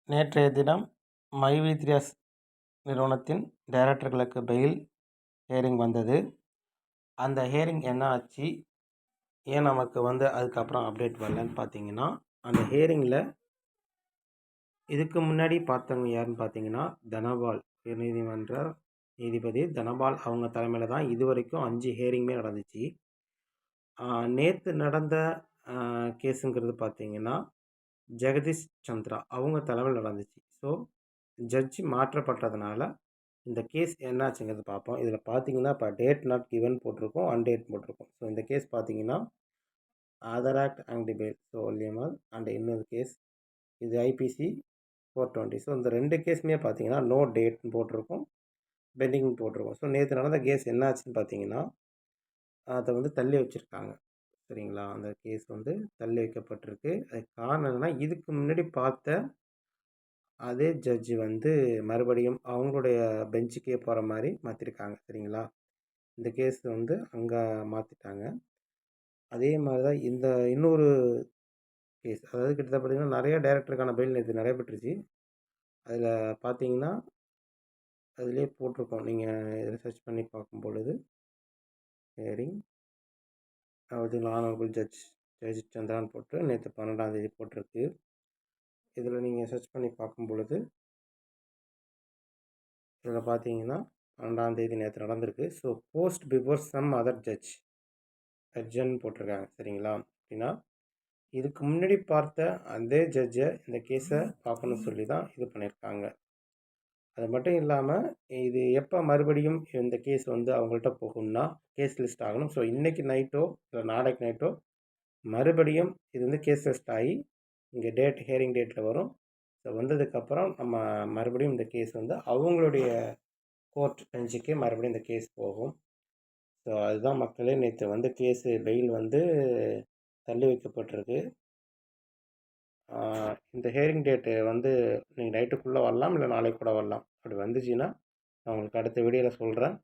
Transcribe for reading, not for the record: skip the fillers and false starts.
நேற்றைய தினம் மைவித்யாஸ் நிறுவனத்தின் டைரக்டர்களுக்கு பெயில் ஹியரிங் வந்தது. அந்த ஹியரிங் என்ன ஆச்சு, ஏன் நமக்கு அதுக்கப்புறம் அப்டேட் வரலன்னு பார்த்தீங்கன்னா, அந்த ஹியரிங்கில் இதுக்கு முன்னாடி பார்த்தவங்க யாருன்னு பார்த்தீங்கன்னா, தனபால் உயர்நீதிமன்ற நீதிபதி தனபால் அவங்க தலைமையில் தான் இது வரைக்கும் 5 ஹியரிங்குமே நடந்துச்சு. நேற்று நடந்த கேஸுங்கிறது பார்த்தீங்கன்னா, ஜெகதீஷ் சந்திரா அவங்க தலைமையில் நடந்துச்சு. ஸோ ஜட்ஜி மாற்றப்பட்டதுனால இந்த கேஸ் என்னாச்சுங்கிறது பார்ப்போம். இதில் பார்த்தீங்கன்னா இப்போ டேட் நாட் கிவன் போட்டிருக்கோம், அன்டேட் போட்டிருக்கோம். ஸோ இந்த கேஸ் பார்த்தீங்கன்னா ஆதார் ஆக்ட் அண்ட் பெயில் ஒல்லியமல் அண்ட் இன்னொரு கேஸ் இது ஐபிசி 420. ஸோ இந்த 2 கேஸுமே பார்த்தீங்கன்னா நோ டேட்னு போட்டிருக்கோம், பெண்டிங் போட்டிருக்கோம். ஸோ நேற்று நடந்த கேஸ் என்னாச்சுன்னு பார்த்தீங்கன்னா அதை தள்ளி வச்சுருக்காங்க. சரிங்களா, அந்த கேஸ் தள்ளி வைக்கப்பட்டிருக்கு. அதுக்கு காரணம் என்னென்னா, இதுக்கு முன்னாடி பார்த்த அதே ஜட்ஜி மறுபடியும் அவங்களுடைய பெஞ்சுக்கே போகிற மாதிரி மாற்றிருக்காங்க. சரிங்களா, இந்த கேஸ் அங்கே மாற்றிட்டாங்க. அதே மாதிரி தான் இந்த இன்னொரு கேஸ், அதாவது கிட்டத்தட்ட பார்த்திங்கன்னா நிறைய டைரக்டருக்கான பெயில் நேற்று நடைபெற்றுச்சு. அதில் பார்த்தீங்கன்னா அதிலே போட்டிருக்கோம், நீங்கள் இதில் சர்ச் பண்ணி பார்க்கும் பொழுது ஹியரிங் ஆனரபிள் ஜட்ஜ் ஜெகதீஷ் சந்திரான்னு போட்டு நேற்று 12ஆம் தேதி போட்டிருக்கு. இதில் நீங்கள் சர்ச் பண்ணி பார்க்கும் பொழுது இதில் பார்த்தீங்கன்னா 12ஆம் தேதி நேற்று நடந்திருக்கு. So post before some other judge adjourn போட்டிருக்காங்க. சரிங்களா, அப்படின்னா இதுக்கு முன்னாடி பார்த்த அதே ஜட்ஜை இந்த கேஸை பார்க்கணும்னு சொல்லி தான் இது பண்ணியிருக்காங்க. அது மட்டும் இல்லாமல் இது எப்போ மறுபடியும் இந்த கேஸ் அவங்கள்ட்ட போகணும்னா கேஸ் லிஸ்ட் ஆகணும். ஸோ இன்றைக்கி நைட்டோ இல்லை நாளைக்கு நைட்டோ மறுபடியும் இது கேஸ் லிஸ்ட் ஆகி இங்கே ஹியரிங் டேட்டில் வரும். ஸோ வந்ததுக்கப்புறம் நம்ம மறுபடியும் இந்த கேஸ் அவங்களுடைய கோர்ட் பெஞ்சுக்கு மறுபடியும் இந்த கேஸ் போகும். ஸோ அதுதான் மக்களே, நேற்று கேஸு பெயில் தள்ளி வைக்கப்பட்டிருக்கு. இந்த ஹியரிங் டேட்டு நீங்கள் நைட்டுக்குள்ளே வரலாம், இல்லை நாளைக்கு கூட வரலாம். அப்படி வந்துச்சுன்னா நான் உங்களுக்கு அடுத்த வீடியோவில் சொல்கிறேன்.